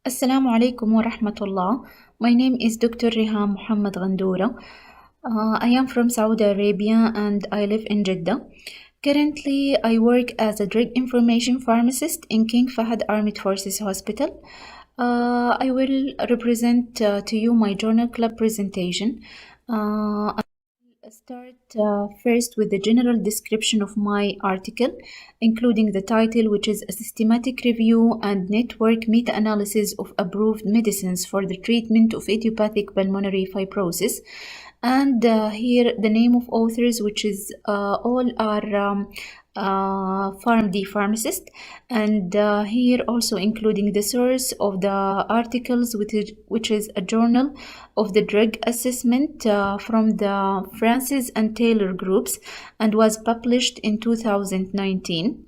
السلام عليكم ورحمة الله. My name is Dr. Reham M. Ghandourah. I am from Saudi Arabia and I live in Jeddah. Currently, I work as a drug information pharmacist in King Fahd Armed Forces Hospital. I will represent to you my journal club presentation. Start first with the general description of my article, including the title, which is a systematic review and network meta-analysis of approved medicines for the treatment of idiopathic pulmonary fibrosis. And here the name of authors, which is all are PharmD pharmacist, and here also including the source of the articles, which is a journal of the drug assessment from the Francis and Taylor groups and was published in 2019.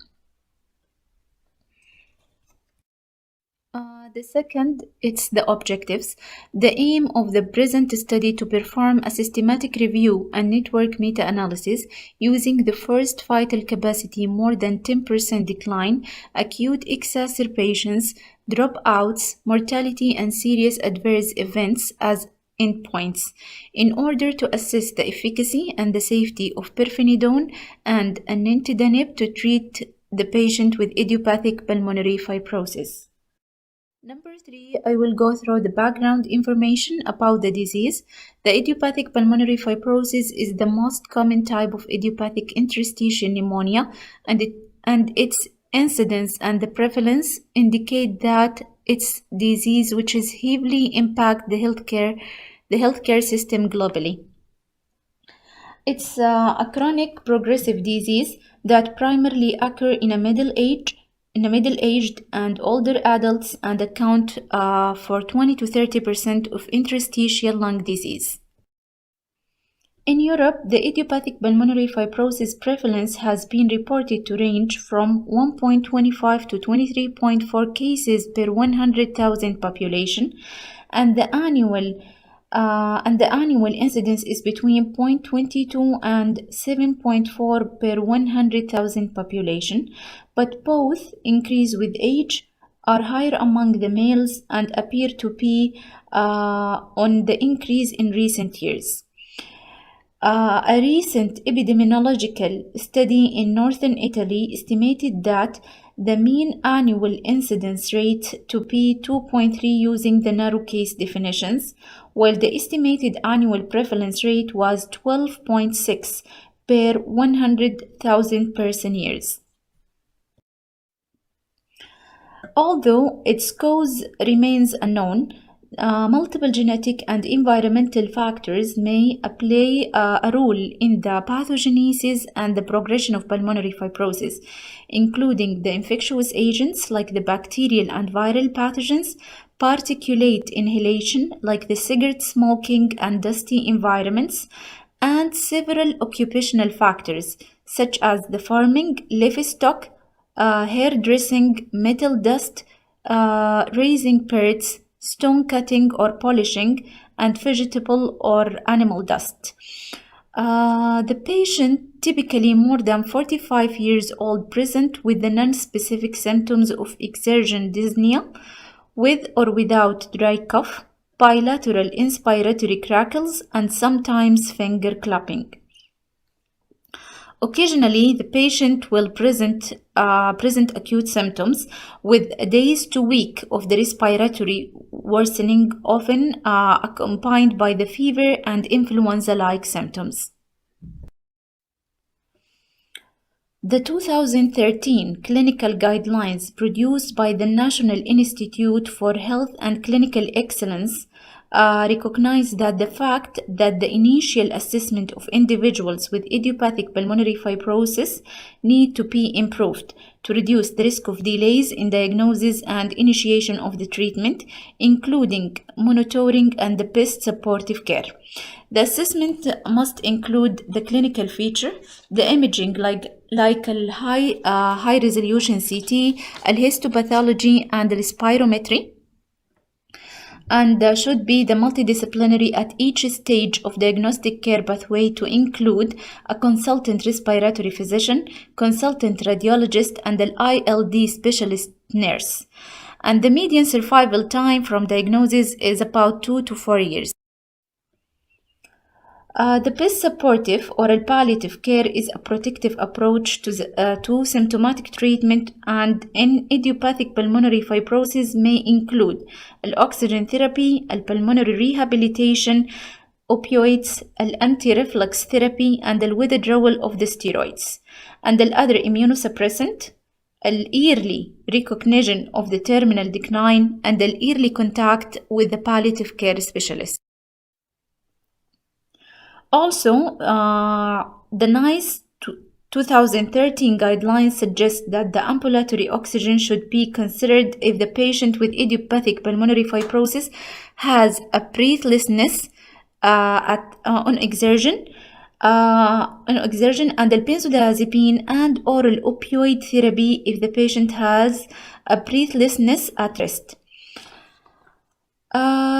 The second, it's the objectives. The aim of the present study to perform a systematic review and network meta-analysis using the first vital capacity more than 10% decline, acute exacerbations, dropouts, mortality and serious adverse events as endpoints in order to assess the efficacy and the safety of pirfenidone and nintedanib to treat the patient with idiopathic pulmonary fibrosis. Number 3, I will go through the background information about the disease. The idiopathic pulmonary fibrosis is the most common type of idiopathic interstitial pneumonia, and its incidence and the prevalence indicate that it's disease which is heavily impact the healthcare system globally. It's a chronic progressive disease that primarily occur in a middle-aged and older adults and account for 20 to 30% of interstitial lung disease. In Europe, the idiopathic pulmonary fibrosis prevalence has been reported to range from 1.25 to 23.4 cases per 100,000 population, and the annual incidence is between 0.22 and 7.4 per 100,000 population, but both increase with age, are higher among the males, and appear to be on the increase in recent years. A recent epidemiological study in northern Italy estimated that the mean annual incidence rate to be 2.3 using the narrow case definitions, while the estimated annual prevalence rate was 12.6 per 100,000 person years. Although its cause remains unknown, multiple genetic and environmental factors may play a role in the pathogenesis and the progression of pulmonary fibrosis, including the infectious agents like the bacterial and viral pathogens, particulate inhalation like the cigarette smoking and dusty environments, and several occupational factors such as the farming, livestock, hairdressing, metal dust, raising birds, stone cutting or polishing, and vegetable or animal dust. The patient, typically more than 45 years old, present with the non-specific symptoms of exertion dyspnea, with or without dry cough, bilateral inspiratory crackles, and sometimes finger clapping. Occasionally, the patient will present acute symptoms with days to weeks of the respiratory worsening, often accompanied by the fever and influenza-like symptoms. The 2013 clinical guidelines produced by the National Institute for Health and Clinical Excellence recognize that the fact that the initial assessment of individuals with idiopathic pulmonary fibrosis need to be improved to reduce the risk of delays in diagnosis and initiation of the treatment, including monitoring and the best supportive care. The assessment must include the clinical feature, the imaging like a high resolution CT, histopathology, and the spirometry, and should be the multidisciplinary at each stage of diagnostic care pathway to include a consultant respiratory physician, consultant radiologist, and an ILD specialist nurse. and the median survival time from diagnosis is about 2 to 4 years. The best supportive oral palliative care is a protective approach to symptomatic treatment, and in idiopathic pulmonary fibrosis may include oxygen therapy, pulmonary rehabilitation, opioids, anti-reflux therapy, and the withdrawal of the steroids, and the other immunosuppressant, early recognition of the terminal decline, and the early contact with the palliative care specialist. Also, the NICE 2013 guidelines suggest that the ambulatory oxygen should be considered if the patient with idiopathic pulmonary fibrosis has a breathlessness on exertion, and the benzodiazepine and oral opioid therapy if the patient has a breathlessness at rest.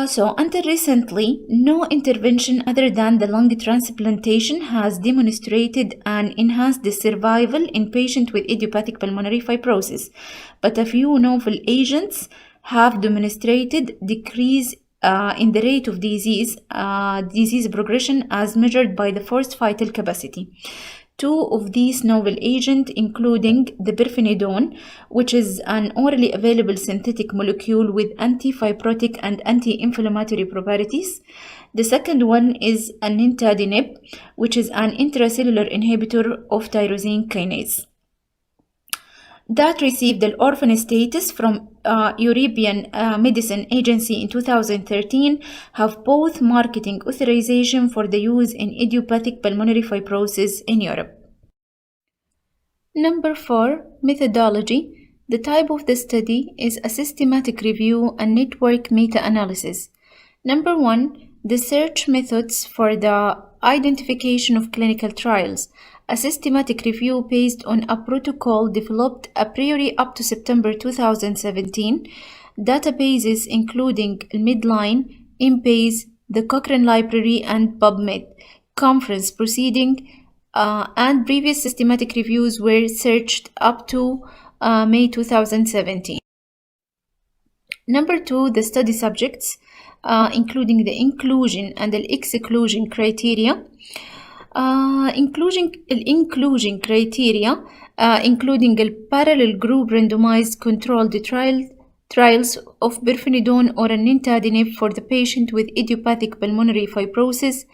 So until recently, no intervention other than the lung transplantation has demonstrated and enhanced the survival in patients with idiopathic pulmonary fibrosis, but a few novel agents have demonstrated decrease in the rate of disease progression as measured by the forced vital capacity. Two of these novel agents, including the birfenidone, which is an orally available synthetic molecule with anti-fibrotic and anti-inflammatory properties. The second one is an nintedanib, which is an intracellular inhibitor of tyrosine kinase, that received the orphan status from European Medicine Agency in 2013, have both marketing authorization for the use in idiopathic pulmonary fibrosis in Europe. Number 4, methodology. The type of the study is a systematic review and network meta-analysis. Number 1, the search methods for the identification of clinical trials. A systematic review based on a protocol developed a priori up to September 2017, databases including Medline, Embase, the Cochrane Library, and PubMed, conference proceeding, and previous systematic reviews were searched up to May 2017. Number 2, the study subjects, including the inclusion and the exclusion criteria. Inclusion criteria, including a parallel group randomized controlled trials of birfenidone or nintedanib for the patient with idiopathic pulmonary fibrosis,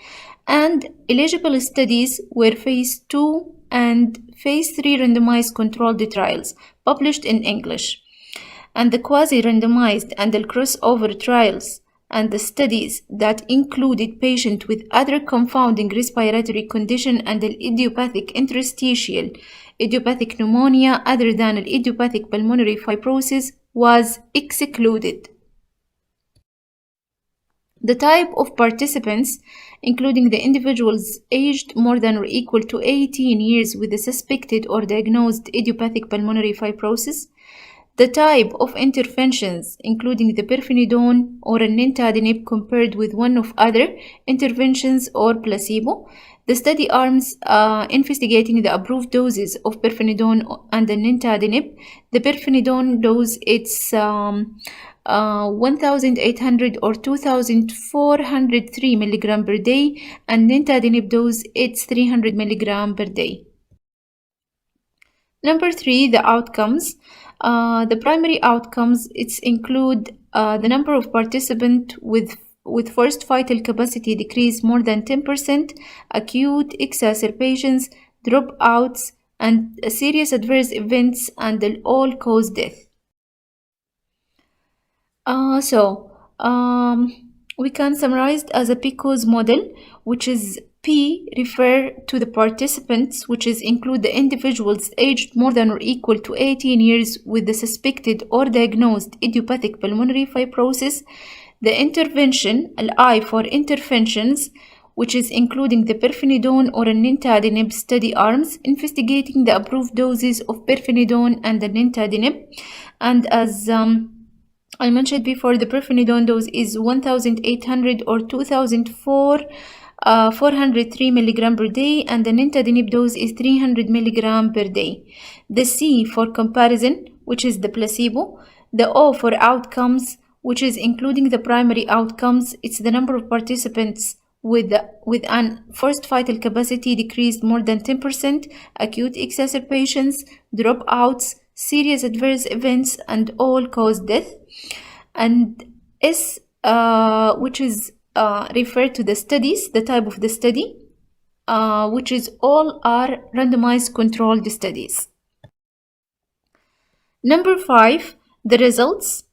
and eligible studies were phase 2 and phase 3 randomized controlled trials published in English, and the quasi-randomized and the crossover trials, and the studies that included patients with other confounding respiratory condition and the idiopathic interstitial idiopathic pneumonia other than idiopathic pulmonary fibrosis was excluded. The type of participants, including the individuals aged more than or equal to 18 years with a suspected or diagnosed idiopathic pulmonary fibrosis. The type of interventions, including the birfenidone or nintedanib compared with one of other interventions or placebo. The study arms investigating the approved doses of birfenidone and the nintedanib. The birfenidone dose, it's 1,800 or 2,403 milligram per day, and nintedanib dose, it's 300 milligram per day. Number 3, the outcomes. The primary outcomes include the number of participants with forced vital capacity decrease more than 10%, acute exacerbations, dropouts, and serious adverse events, and all-cause death. We can summarize it as a PCOS model, which is P refer to the participants, which is include the individuals aged more than or equal to 18 years with the suspected or diagnosed idiopathic pulmonary fibrosis. The intervention, I for interventions, which is including the birfenidone or nintedanib study arms, investigating the approved doses of birfenidone and the nintedanib. And as I mentioned before, the birfenidone dose is 1,800 or 2,403 milligram per day, and the nintedanib dose is 300 milligram per day. The C for comparison, which is the placebo. The O for outcomes, which is including the primary outcomes. It's the number of participants with an forced vital capacity decreased more than 10%, acute exacerbations, dropouts, serious adverse events, and all-cause death. And S, which is referred to the studies, the type of the study, which is all are randomized controlled studies. Number 5, the results.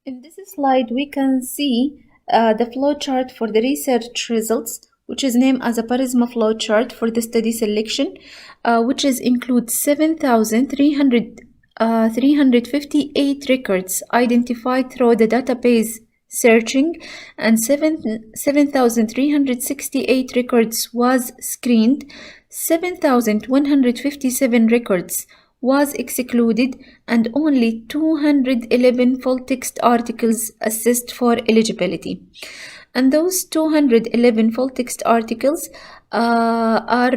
In this slide, we can see the flow chart for the research results, which is named as a Parisma flow chart for the study selection, which includes 7,358 records identified through the database searching, and 7,368 records was screened, 7,157 records was excluded, and only 211 full text articles assessed for eligibility. And those 211 full text articles are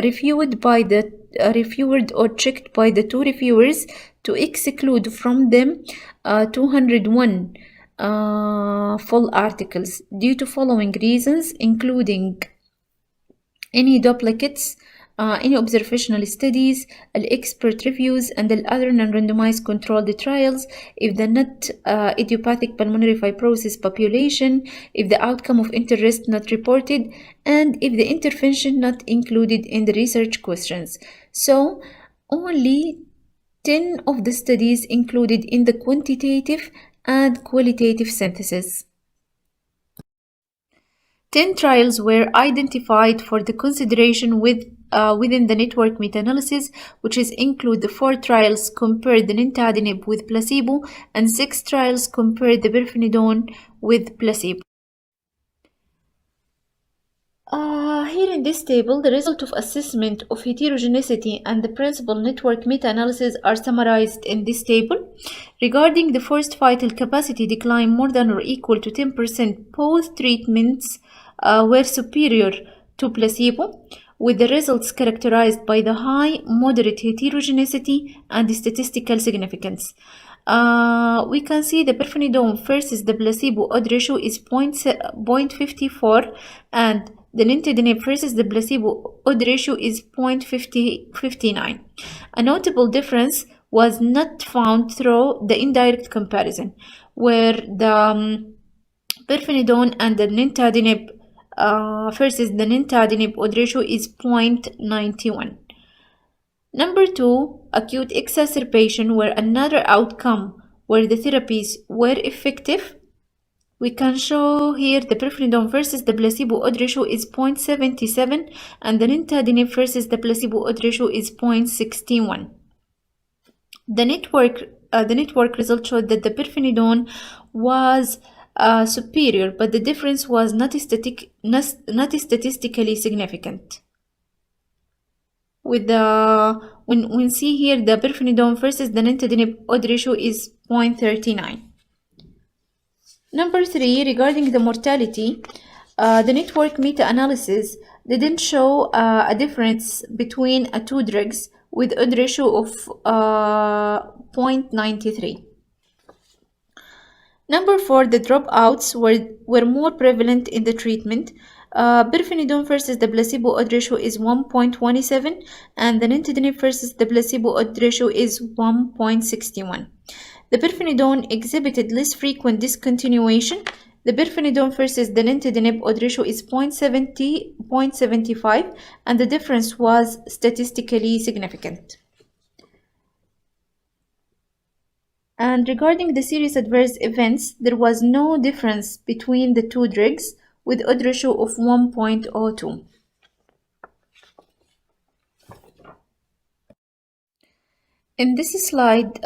reviewed or checked by the 2 reviewers to exclude from them 201 full articles due to following reasons, including any duplicates, any observational studies, expert reviews, and the other non-randomized controlled trials, if the not idiopathic pulmonary fibrosis population, if the outcome of interest not reported, and if the intervention not included in the research questions. So only 10 of the studies included in the quantitative and qualitative synthesis. 10 trials were identified for the consideration within the network meta-analysis, which include the 4 trials compared the nintedanib with placebo and 6 trials compared the pirfenidone with placebo. Here in this table, the result of assessment of heterogeneity and the principal network meta-analysis are summarized in this table. Regarding the forced vital capacity decline more than or equal to 10%, both treatments were superior to placebo, with the results characterized by the high, moderate heterogeneity and statistical significance. We can see the pirfenidone versus the placebo odd ratio is 0.54, and the nintedanib versus the placebo odd ratio is 0.59. A notable difference was not found through the indirect comparison, where the pirfenidone and the nintedanib versus the nintedanib odd ratio is 0.91. Number 2, acute exacerbation, where another outcome where the therapies were effective. We can show here the pirfenidone versus the placebo odd ratio is 0.77, and the nintedanib versus the placebo odd ratio is 0.61. The network result showed that the pirfenidone was superior, but the difference was not statistically significant. With when see here the pirfenidone versus the nintedanib odd ratio is 0.39. Number 3, regarding the mortality, the network meta-analysis didn't show a difference between 2 drugs with odd ratio of 0.93. Number 4, the dropouts were more prevalent in the treatment. Pirfenidone versus the placebo odd ratio is 1.27, and the nintedanib versus the placebo odd ratio is 1.61. The pirfenidone exhibited less frequent discontinuation. The pirfenidone versus the nintedanib odd ratio is 0.75, and the difference was statistically significant. And regarding the serious adverse events, there was no difference between the 2 drugs with odd ratio of 1.02. In this slide,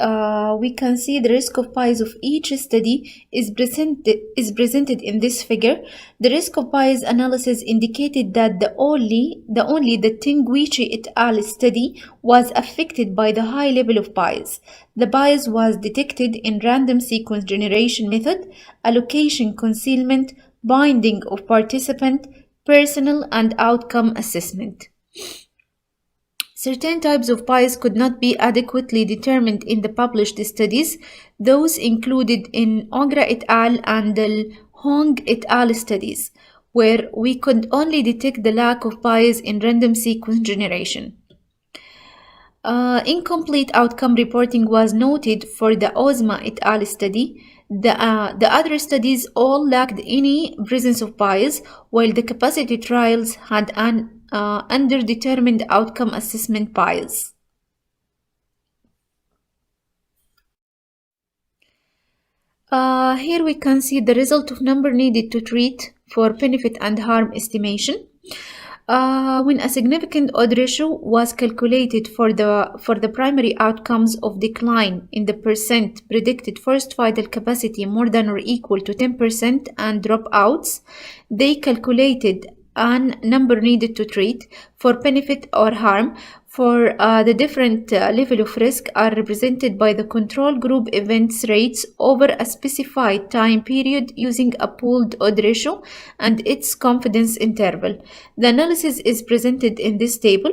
we can see the risk of bias of each study is presented in this figure. The risk of bias analysis indicated that the only the Tinguici et al. Study was affected by the high level of bias. The bias was detected in random sequence generation method, allocation concealment, binding of participant, personal and outcome assessment. Certain types of bias could not be adequately determined in the published studies. Those included in Ogra et al. And the Hong et al. Studies, where we could only detect the lack of bias in random sequence generation. Incomplete outcome reporting was noted for the Ozma et al. Study. The other studies all lacked any presence of bias, while the capacity trials had an underdetermined outcome assessment bias. Here we can see the result of number needed to treat for benefit and harm estimation. When a significant odd ratio was calculated for the primary outcomes of decline in the percent predicted first vital capacity more than or equal to 10% and dropouts, they calculated an number needed to treat for benefit or harm for the different level of risk are represented by the control group events rates over a specified time period using a pooled odd ratio and its confidence interval. The analysis is presented in this table.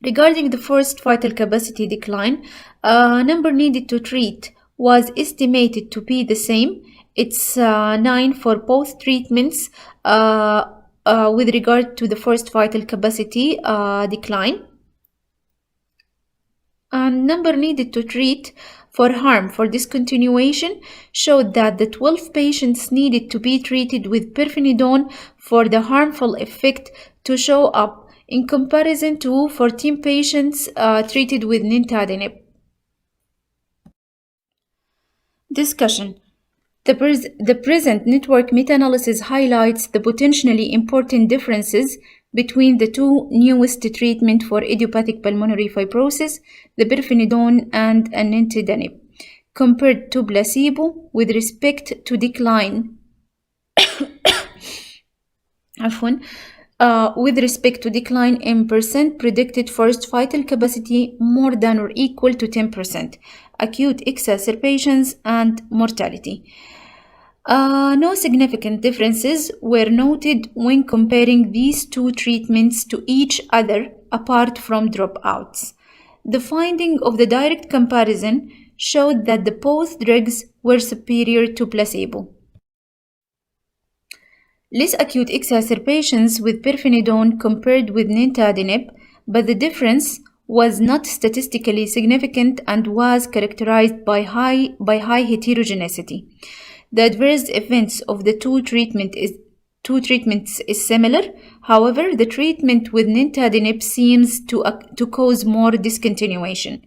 Regarding the first vital capacity decline, number needed to treat was estimated to be the same. It's 9 for both treatments with regard to the first vital capacity decline. And number needed to treat for harm for discontinuation showed that the 12 patients needed to be treated with pirfenidone for the harmful effect to show up in comparison to 14 patients treated with nintedanib. Discussion. The present network meta-analysis highlights the potentially important differences between the two newest treatments for idiopathic pulmonary fibrosis, the pirfenidone and nintedanib, compared to placebo with respect to decline in percent predicted first vital capacity more than or equal to 10%, acute exacerbations, and mortality. No significant differences were noted when comparing these two treatments to each other apart from dropouts. The finding of the direct comparison showed that both drugs were superior to placebo. Less acute exacerbations with pirfenidone compared with nintedanib, but the difference was not statistically significant and was characterized by high heterogeneity. The adverse events of the two treatments is similar. However, the treatment with nintedanib seems to cause more discontinuation.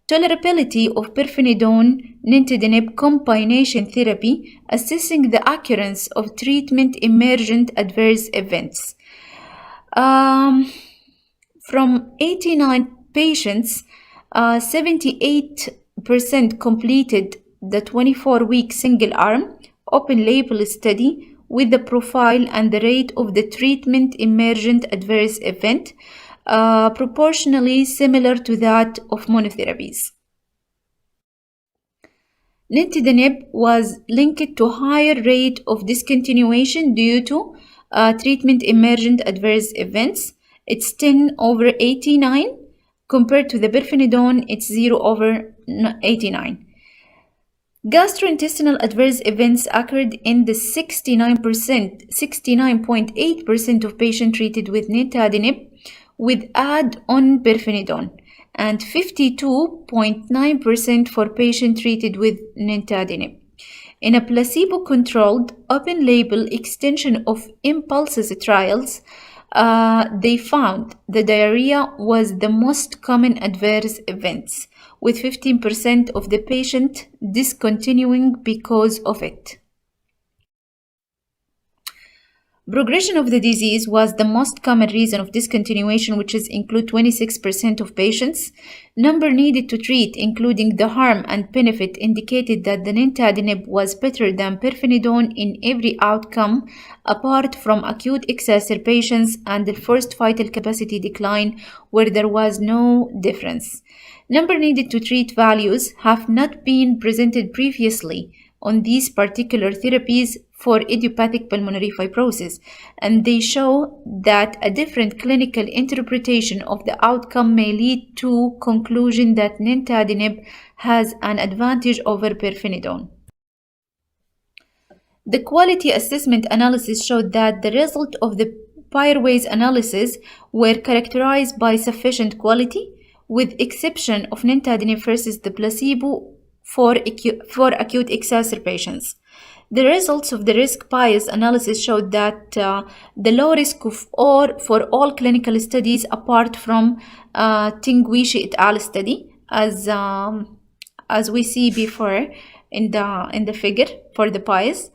Tolerability of pirfenidone-nintedanib combination therapy, assessing the occurrence of treatment-emergent adverse events. From 89 patients, 78% completed the 24-week single-arm open-label study with the profile and the rate of the treatment-emergent adverse event proportionally similar to that of monotherapies. Nintedanib was linked to higher rate of discontinuation due to treatment-emergent adverse events. It's 10/89 compared to the pirfenidone, it's 0/89. Gastrointestinal adverse events occurred in the 69.8% of patients treated with nintedanib with add-on pirfenidone and 52.9% for patients treated with nintedanib. In a placebo-controlled open-label extension of impulses trials, they found the diarrhea was the most common adverse events, with 15% of the patient discontinuing because of it. Progression of the disease was the most common reason of discontinuation, which include 26% of patients. Number needed to treat, including the harm and benefit, indicated that the nintedanib was better than pirfenidone in every outcome apart from acute exacerbations and the first vital capacity decline, where there was no difference. Number needed to treat values have not been presented previously on these particular therapies for idiopathic pulmonary fibrosis, and they show that a different clinical interpretation of the outcome may lead to conclusion that nintedanib has an advantage over pirfenidone. The quality assessment analysis showed that the result of the pairwise analysis were characterized by sufficient quality, with exception of nintedanib versus the placebo for acute exacerbations. The results of the risk bias analysis showed that the low risk for all clinical studies apart from Tinguishi et al. Study, as we see before in the figure for the bias.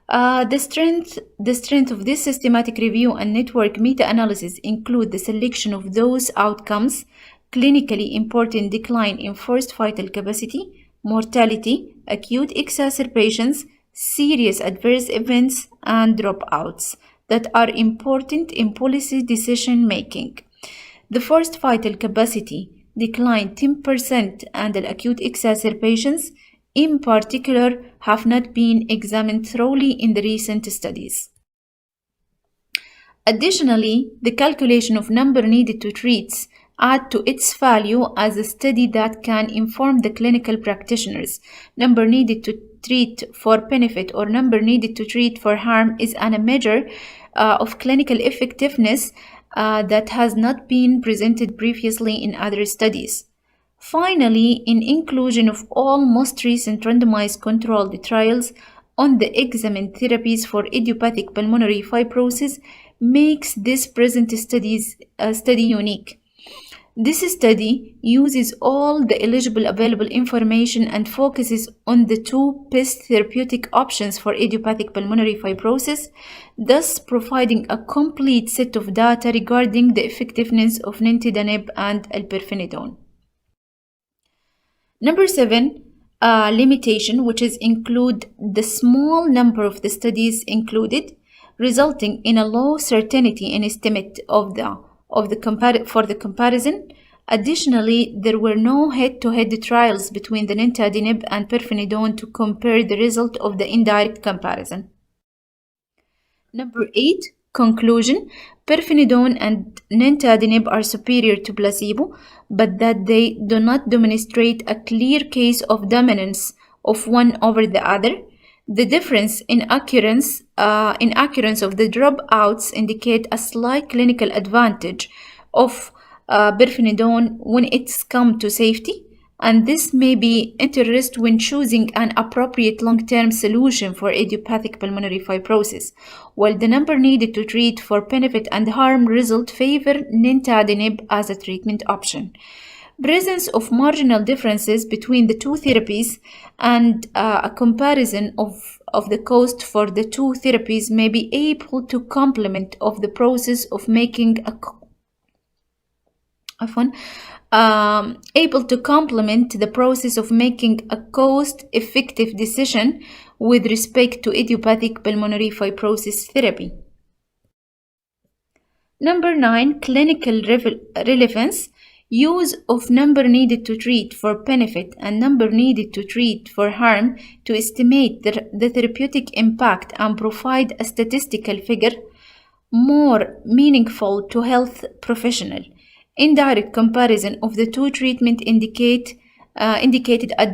The strength of this systematic review and network meta-analysis include the selection of those outcomes: clinically important decline in forced vital capacity, mortality, acute exacerbations, serious adverse events, and dropouts that are important in policy decision making. The forced vital capacity declined 10%, and the acute exacerbations in particular have not been examined thoroughly in the recent studies. Additionally, the calculation of number needed to treat add to its value as a study that can inform the clinical practitioners. Number needed to treat for benefit or number needed to treat for harm is a measure of clinical effectiveness that has not been presented previously in other studies. Finally, in inclusion of all most recent randomized controlled trials on the examined therapies for idiopathic pulmonary fibrosis makes this present study unique. This study uses all the eligible available information and focuses on the two best therapeutic options for idiopathic pulmonary fibrosis, thus providing a complete set of data regarding the effectiveness of nintedanib and pirfenidone. Number 7, limitation, which is include the small number of the studies included, resulting in a low certainty in estimate for the comparison. Additionally, there were no head-to-head trials between the nintedanib and pirfenidone to compare the result of the indirect comparison. Number 8, conclusion. Pirfenidone and nintedanib are superior to placebo, but that they do not demonstrate a clear case of dominance of one over the other. The difference in occurrence of the dropouts indicate a slight clinical advantage of pirfenidone when it's come to safety, and this may be interest when choosing an appropriate long-term solution for idiopathic pulmonary fibrosis, while the number needed to treat for benefit and harm result favor nintedanib as a treatment option. Presence of marginal differences between the two therapies and a comparison of the cost for the two therapies may be able to complement of the process of making a cost-effective decision with respect to idiopathic pulmonary fibrosis therapy. Number 9, clinical relevance. Use of number needed to treat for benefit and number needed to treat for harm to estimate the therapeutic impact and provide a statistical figure more meaningful to health professional. Indirect comparison of the two treatments indicated a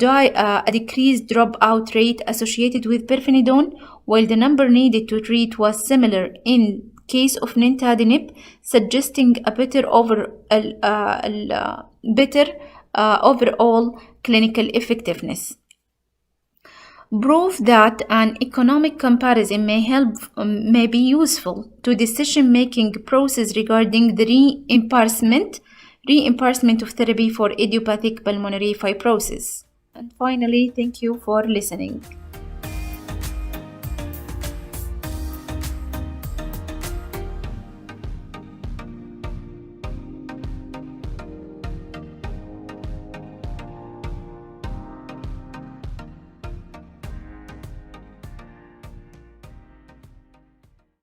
decreased dropout rate associated with pirfenidone, while the number needed to treat was similar in case of nintedanib, suggesting a better overall clinical effectiveness. Proof that an economic comparison may be useful to decision-making process regarding the reimbursement of therapy for idiopathic pulmonary fibrosis. And finally, thank you for listening.